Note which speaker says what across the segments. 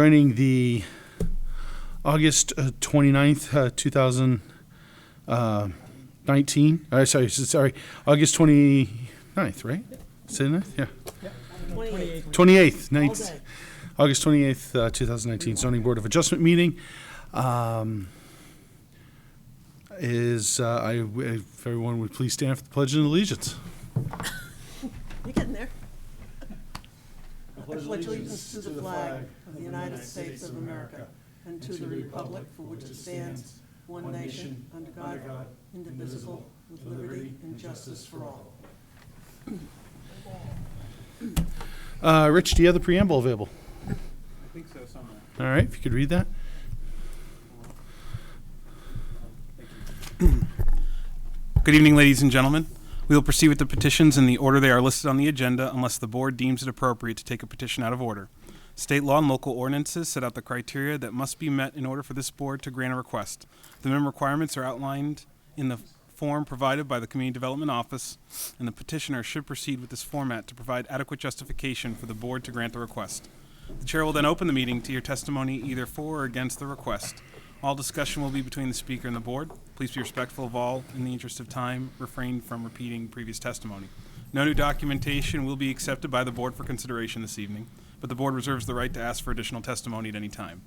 Speaker 1: Joining the August 29th, 2019. Sorry, August 29th, right? Say the 9th? Yeah. 28th. August 28th, 2019 Zoning Board of Adjustment meeting. If everyone would please stand for the Pledge of Allegiance.
Speaker 2: You're getting there. I pledge allegiance to the flag of the United States of America and to the republic for which it stands, one nation, under God, indivisible, with liberty and justice for all.
Speaker 1: Rich, do you have the preamble available?
Speaker 3: I think so, somewhere.
Speaker 1: All right, if you could read that.
Speaker 3: Good evening, ladies and gentlemen. We will proceed with the petitions in the order they are listed on the agenda unless the board deems it appropriate to take a petition out of order. State law and local ordinances set out the criteria that must be met in order for this board to grant a request. The minimum requirements are outlined in the form provided by the Community Development Office, and the petitioner should proceed with this format to provide adequate justification for the board to grant the request. The chair will then open the meeting to hear testimony either for or against the request. All discussion will be between the speaker and the board. Please be respectful of all. In the interest of time, refrain from repeating previous testimony. No new documentation will be accepted by the board for consideration this evening, but the board reserves the right to ask for additional testimony at any time.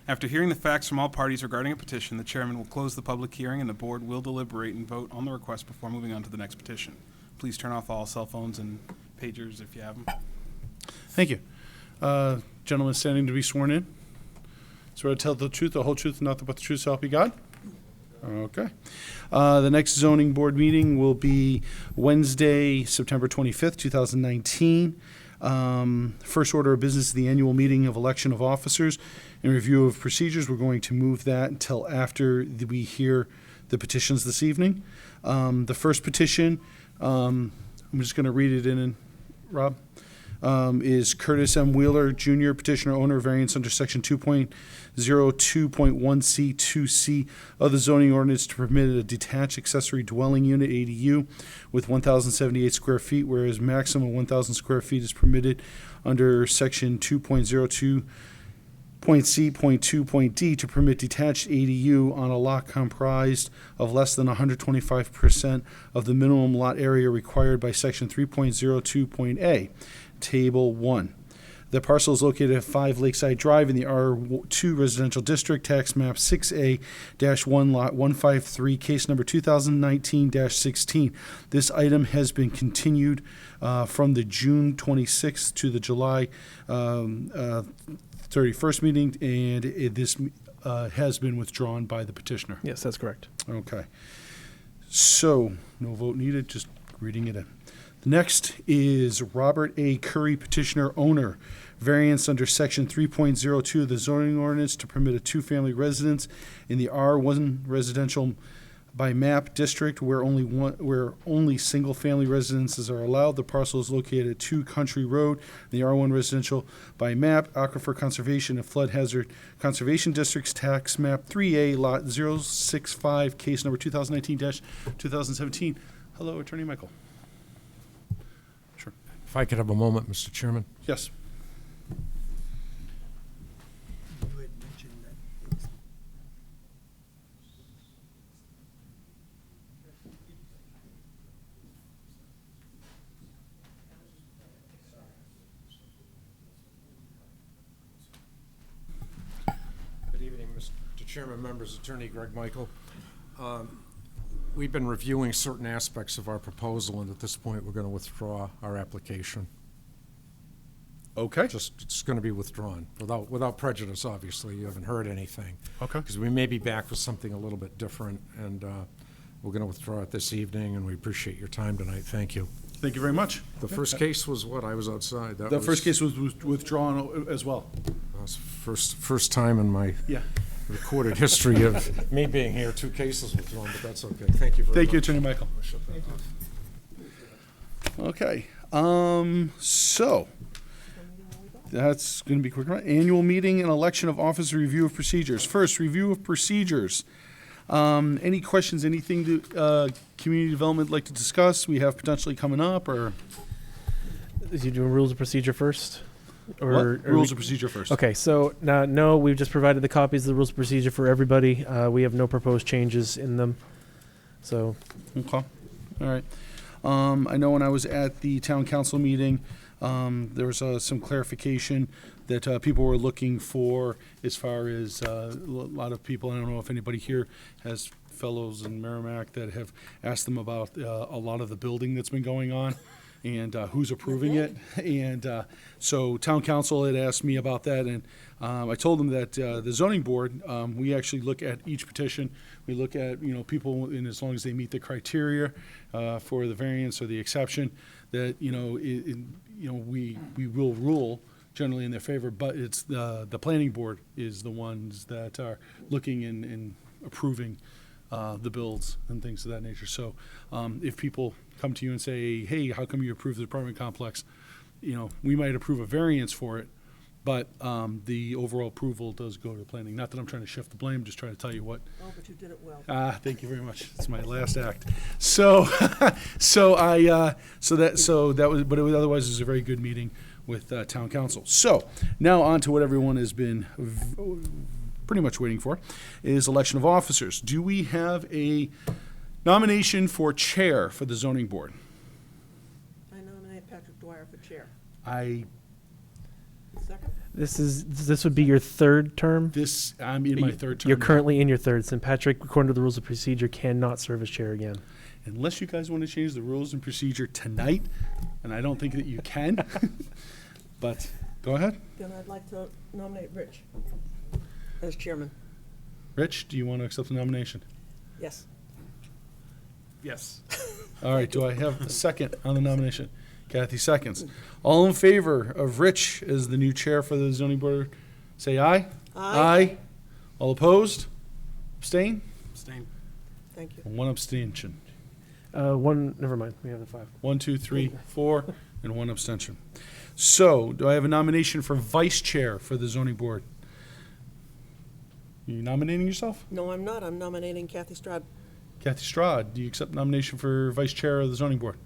Speaker 3: After hearing the facts from all parties regarding a petition, the chairman will close the public hearing and the board will deliberate and vote on the request before moving on to the next petition. Please turn off all cell phones and pagers if you have them.
Speaker 1: Thank you. Gentlemen standing to be sworn in. Swear to tell the truth, the whole truth, and nothing but the truth, so help you God? Okay. The next zoning board meeting will be Wednesday, September 25th, 2019. First order of business is the annual meeting of election of officers and review of procedures. We're going to move that until after we hear the petitions this evening. The first petition, I'm just going to read it in, Rob. Is Curtis M. Wheeler, Jr., petitioner owner, variance under section 2.02.1C2C of the zoning ordinance to permit a detached accessory dwelling unit, ADU, with 1,078 square feet, whereas maximum 1,000 square feet is permitted under section 2.02.C.2.D to permit detached ADU on a lot comprised of less than 125% of the minimum lot area required by section 3.02.A. Table 1. The parcel is located at 5 Lakeside Drive in the R2 Residential District, tax map 6A-1, lot 153, case number 2019-16. This item has been continued from the June 26th to the July 31st meeting, and this has been withdrawn by the petitioner.
Speaker 4: Yes, that's correct.
Speaker 1: Okay. So, no vote needed, just reading it in. The next is Robert A. Curry, petitioner owner, variance under section 3.02 of the zoning ordinance to permit a two-family residence in the R1 residential by map district where only single-family residences are allowed. The parcel is located at 2 Country Road, the R1 residential by map, Aquifer Conservation and Flood Hazard Conservation Districts, tax map 3A, lot 065, case number 2019-2017. Hello, Attorney Michael. Sure.
Speaker 5: If I could have a moment, Mr. Chairman.
Speaker 1: Yes.
Speaker 5: Good evening, Mr. Chairman, members, Attorney Greg Michael. We've been reviewing certain aspects of our proposal, and at this point, we're going to withdraw our application.
Speaker 1: Okay.
Speaker 5: It's going to be withdrawn without prejudice, obviously. You haven't heard anything.
Speaker 1: Okay.
Speaker 5: Because we may be back with something a little bit different, and we're going to withdraw it this evening, and we appreciate your time tonight. Thank you.
Speaker 1: Thank you very much.
Speaker 5: The first case was what? I was outside.
Speaker 1: The first case was withdrawn as well.
Speaker 5: That was first time in my recorded history of me being here, 2 cases withdrawn, but that's okay. Thank you very much.
Speaker 1: Thank you, Attorney Michael. Okay. So that's going to be quick. Annual meeting and election of office review of procedures. First, review of procedures. Any questions, anything to community development like to discuss we have potentially coming up, or?
Speaker 4: Is you doing rules of procedure first? Or
Speaker 1: What?
Speaker 4: are
Speaker 1: Rules
Speaker 4: we-
Speaker 1: of procedure first.
Speaker 4: Okay, so now, no, we've just provided the copies of the rules of procedure for everybody. We have no proposed changes in them. So,
Speaker 1: Okay, all right. I know when I was at the town council meeting, there was some clarification that people were looking for as far as a lot of people, I don't know if anybody here has fellows in Merrimack that have asked them about a lot of the building that's been going on and who's approving it. And so town council had asked me about that, and I told them that the zoning board, we actually look at each petition. We look at, people, and as long as they meet the criteria for the variance or the exception, that, we will rule generally in their favor, but it's the planning board is the ones that are looking and approving the builds and things of that nature. So if people come to you and say, hey, how come you approved the apartment complex? We might approve a variance for it, but the overall approval does go to planning. Not that I'm trying to shift the blame, just trying to tell you what.
Speaker 2: Oh, but you did it well.
Speaker 1: Thank you very much. It's my last act. So, that was, but otherwise it was a very good meeting with town council. So now on to what everyone has been pretty much waiting for, is election of officers. Do we have a nomination for chair for the zoning board?
Speaker 2: I nominate Patrick Dwyer for chair. Second?
Speaker 4: this would be your third term?
Speaker 1: I'm in my third term.
Speaker 4: You're currently in your third, and Patrick, according to the rules of procedure, cannot serve as chair again.
Speaker 1: Unless you guys want to change the rules and procedure tonight, and I don't think that you can, but go ahead.
Speaker 2: Then I'd like to nominate Rich as chairman.
Speaker 1: Rich, do you want to accept the nomination?
Speaker 2: Yes.
Speaker 3: Yes.
Speaker 1: All right, do I have a second on the nomination? Kathy seconds. All in favor of Rich as the new chair for the zoning board, say aye.
Speaker 2: Aye.
Speaker 1: All opposed? Abstain?
Speaker 3: Abstain.
Speaker 2: Thank you.
Speaker 1: One abstention.
Speaker 4: Never mind, we have the 5.
Speaker 1: 1, 2, 3, 4, and one abstention. So, do I have a nomination for vice chair for the zoning board? You nominating yourself?
Speaker 2: No, I'm not. I'm nominating Kathy Stroud.
Speaker 1: Kathy Strad, do you accept nomination for vice chair of the zoning board?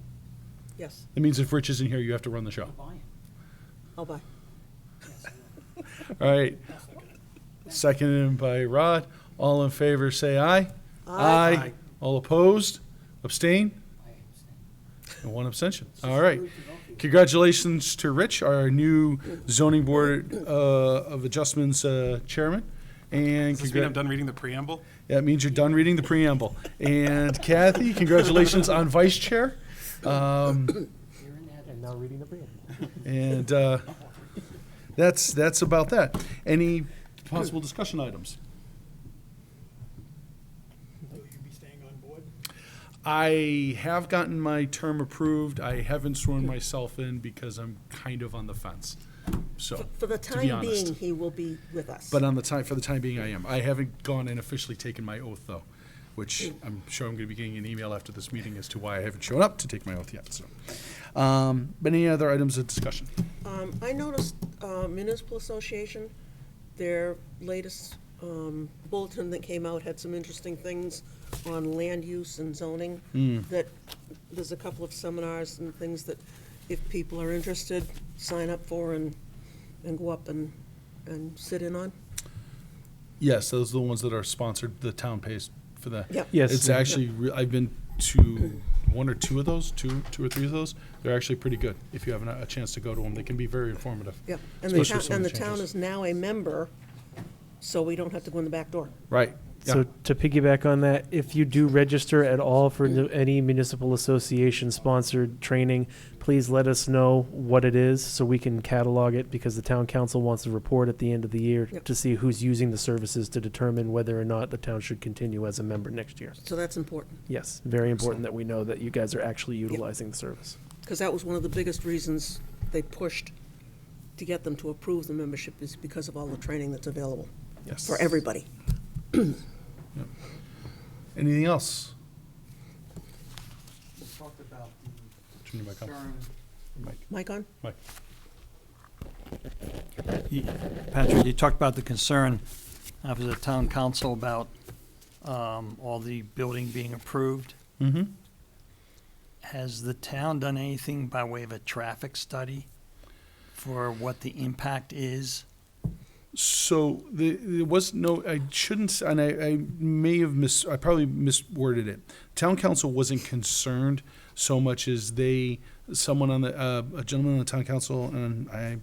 Speaker 2: Yes.
Speaker 1: That means if Rich isn't here, you have to run the show.
Speaker 2: I'll buy.
Speaker 1: All right. Seconded by Rod. All in favor, say aye.
Speaker 3: Aye.
Speaker 1: All opposed? Abstain? And one abstention. All right. Congratulations to Rich, our new zoning board of adjustments chairman. And
Speaker 3: Does this mean I'm done reading the preamble?
Speaker 1: that means you're done reading the preamble. And Kathy, congratulations on vice chair.
Speaker 4: And now reading the preamble.
Speaker 1: And that's about that. Any possible discussion items?
Speaker 6: Will you be staying on board?
Speaker 1: I have gotten my term approved. I haven't sworn myself in because I'm kind of on the fence. So,
Speaker 2: For the
Speaker 1: to be
Speaker 2: time
Speaker 1: honest.
Speaker 2: being, he will be with us.
Speaker 1: But for the time being, I am. I haven't gone and officially taken my oath, though, which I'm sure I'm going to be getting an email after this meeting as to why I haven't shown up to take my oath yet. So, but any other items of discussion?
Speaker 2: I noticed Municipal Association, their latest bulletin that came out had some interesting things on land use and zoning. That there's a couple of seminars and things that if people are interested, sign up for and go up and sit in on.
Speaker 1: Yes, those are the ones that are sponsored. The town pays for that.
Speaker 2: Yep.
Speaker 4: Yes.
Speaker 1: It's actually, I've been to one or two of those, two or three of those. They're actually pretty good. If you have a chance to go to them, they can be very informative.
Speaker 2: Yep. And the
Speaker 1: Especially
Speaker 2: town,
Speaker 1: some of
Speaker 2: and
Speaker 1: the
Speaker 2: the town
Speaker 1: changes.
Speaker 2: is now a member, so we don't have to go in the back door.
Speaker 1: Right. Yeah.
Speaker 4: So to piggyback on that, if you do register at all for any municipal association sponsored training, please let us know what it is so we can catalog it, because the town council wants a report at the end of the year
Speaker 2: Yep.
Speaker 4: to see who's using the services to determine whether or not the town should continue as a member next year.
Speaker 2: So that's important,
Speaker 4: Yes, very important that we know that you guys are actually utilizing the service.
Speaker 2: because that was one of the biggest reasons they pushed to get them to approve the membership, is because of all the training that's available
Speaker 1: Yes.
Speaker 2: for everybody.
Speaker 1: Anything else?
Speaker 6: We talked about
Speaker 1: Turn your
Speaker 6: the
Speaker 1: mic on.
Speaker 6: concern.
Speaker 2: Mike on?
Speaker 1: Mike.
Speaker 7: Patrick, you talked about the concern of the town council about all the building being approved.
Speaker 1: Mm-hmm.
Speaker 7: Has the town done anything by way of a traffic study for what the impact is?
Speaker 1: So there was no, I shouldn't, and I may have I probably misworded it. Town council wasn't concerned so much as someone on the, a gentleman on the town council, and I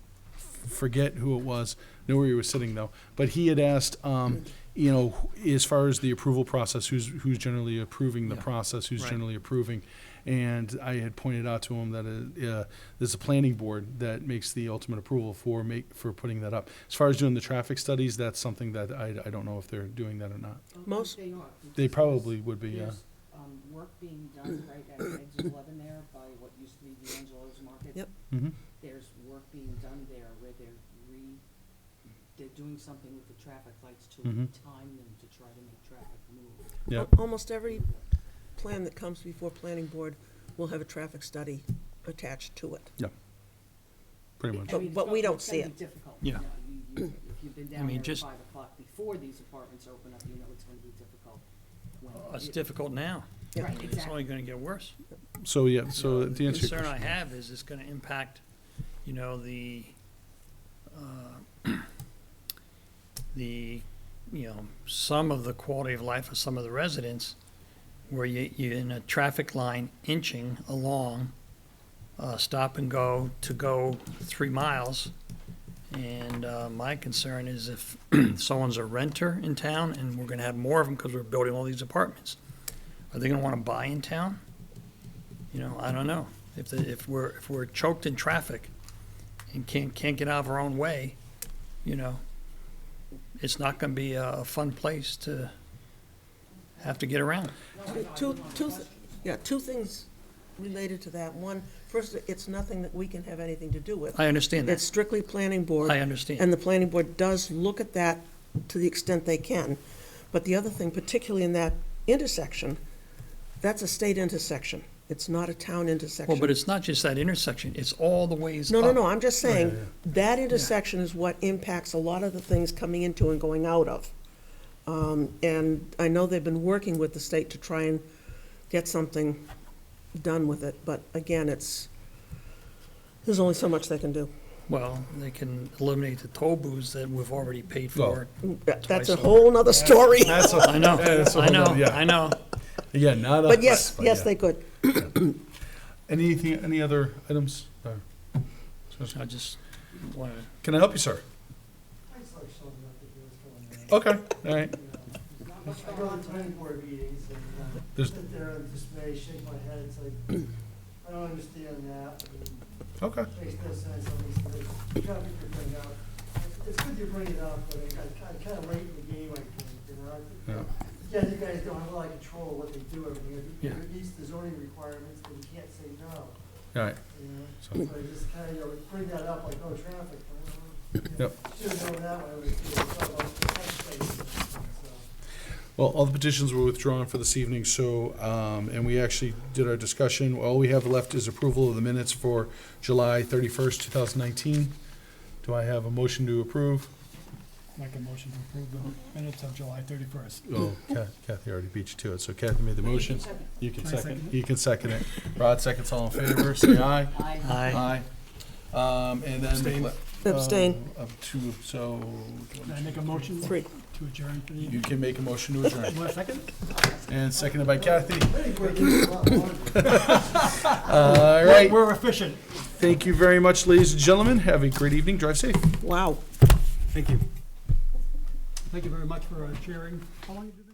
Speaker 1: forget who it was, know where he was sitting though, but he had asked, you know, as far as the approval process, who's generally approving the
Speaker 7: Yeah.
Speaker 1: process, who's
Speaker 7: Right.
Speaker 1: generally approving. And I had pointed out to him that there's a planning board that makes the ultimate approval for putting that up. As far as doing the traffic studies, that's something that I don't know if they're doing that or not.
Speaker 2: Most-
Speaker 8: They are.
Speaker 1: They
Speaker 8: because
Speaker 1: probably would be, yeah.
Speaker 8: There's, work being done right at exit 11 there by what used to be D'Angelo's Market.
Speaker 2: Yep.
Speaker 1: Mm-hmm.
Speaker 8: There's work being done there where they're doing something with the traffic lights to
Speaker 1: Mhm.
Speaker 8: time them to try to make traffic move.
Speaker 1: Yeah.
Speaker 2: Almost every plan that comes before planning board will have a traffic study attached to it.
Speaker 1: Pretty much.
Speaker 2: But-
Speaker 8: I mean,
Speaker 2: but we don't
Speaker 8: it's
Speaker 2: see
Speaker 8: gonna
Speaker 2: it.
Speaker 8: be difficult.
Speaker 7: Yeah.
Speaker 8: You know, if you've been
Speaker 7: I
Speaker 8: down
Speaker 7: mean,
Speaker 8: there at
Speaker 7: just-
Speaker 8: 5 o'clock before these apartments open up, you know it's gonna be difficult. when
Speaker 7: It's
Speaker 8: you-
Speaker 7: difficult now.
Speaker 2: Yeah.
Speaker 8: Right,
Speaker 7: It's
Speaker 8: exactly.
Speaker 7: only gonna get worse.
Speaker 1: So, yeah, so
Speaker 7: The
Speaker 1: the answer to your
Speaker 7: concern I
Speaker 1: question.
Speaker 7: have is it's gonna impact, you know, the, you know, some of the quality of life of some of the residents, where you're in a traffic line inching along, stop and go to go 3 miles. And my concern is if someone's a renter in town, and we're gonna have more of them because we're building all these apartments, are they gonna wanna buy in town? You know, I don't know. If we're choked in traffic and can't get out of our own way, you know, it's not gonna be a fun place to have to get around.
Speaker 2: Two things related to that. One, first, it's nothing that we can have anything to do with.
Speaker 7: I understand
Speaker 2: It's
Speaker 7: that.
Speaker 2: strictly planning board.
Speaker 7: I understand.
Speaker 2: And the planning board does look at that to the extent they can. But the other thing, particularly in that intersection, that's a state intersection. It's not a town intersection.
Speaker 7: Well, but it's not just that intersection, it's all the ways
Speaker 2: No,
Speaker 7: up.
Speaker 2: no, no, I'm just saying, that intersection is what impacts a lot of the things coming into and going out of. And I know they've been working with the state to try and get something done with it, but again, there's only so much they can do.
Speaker 7: Well, they can eliminate the toll booths that we've already paid for.
Speaker 2: That's
Speaker 7: Twice
Speaker 2: a
Speaker 7: over.
Speaker 2: whole nother story.
Speaker 1: That's a,
Speaker 7: I know,
Speaker 1: that's a
Speaker 7: I
Speaker 1: whole
Speaker 7: know,
Speaker 1: nother- yeah.
Speaker 7: I know.
Speaker 1: Yeah, not us.
Speaker 2: But yes, yes,
Speaker 1: yeah.
Speaker 2: they could.
Speaker 1: Any other items?
Speaker 7: I just wanted to.
Speaker 1: Can I help you, sir?
Speaker 6: I just like showing up to do what's going on.
Speaker 1: Okay, all right.
Speaker 6: I go to planning board meetings and
Speaker 1: There's-
Speaker 6: sit there in dismay, shake my head, it's like, I don't understand that.
Speaker 1: Okay.
Speaker 6: Makes no sense, at least the traffic you're bringing up. It's good you bring it up, but I kind of late in the game, I think, you know.
Speaker 1: Yeah.
Speaker 6: Yeah, you guys don't have a lot of control of what they do, everything.
Speaker 7: Yeah.
Speaker 6: If it meets the zoning requirements, then you can't say no,
Speaker 1: All right.
Speaker 6: you know.
Speaker 1: So-
Speaker 6: So I just kind of, you know, bring that up, like, no traffic.
Speaker 1: Yep.
Speaker 6: Should have known that when I was doing about the test space and so.
Speaker 1: Well, all the petitions were withdrawn for this evening, so, and we actually did our discussion. All we have left is approval of the minutes for July 31st, 2019. Do I have a motion to approve?
Speaker 6: Make a motion to approve the minutes of July 31st.
Speaker 1: Oh, Kathy already beat you to it, so Kathy made the motion. You can
Speaker 6: Can I
Speaker 1: second,
Speaker 6: second
Speaker 1: you can second it. Rod seconds, all in favor, say aye.
Speaker 7: Aye.
Speaker 1: Aye. And then.
Speaker 6: Abstain.
Speaker 2: Abstain.
Speaker 1: Up to, so.
Speaker 6: Can I make a motion?
Speaker 2: 3.
Speaker 6: To adjourn for the
Speaker 1: You
Speaker 6: evening?
Speaker 1: can make a motion to adjourn.
Speaker 6: Want a second?
Speaker 1: And seconded by Kathy.
Speaker 6: I think we're getting a lot longer.
Speaker 1: All right.
Speaker 6: We're efficient.
Speaker 1: Thank you very much, ladies and gentlemen. Have a great evening. Drive safe.
Speaker 2: Wow.
Speaker 6: Thank you. Thank you very much for sharing. How long did you do?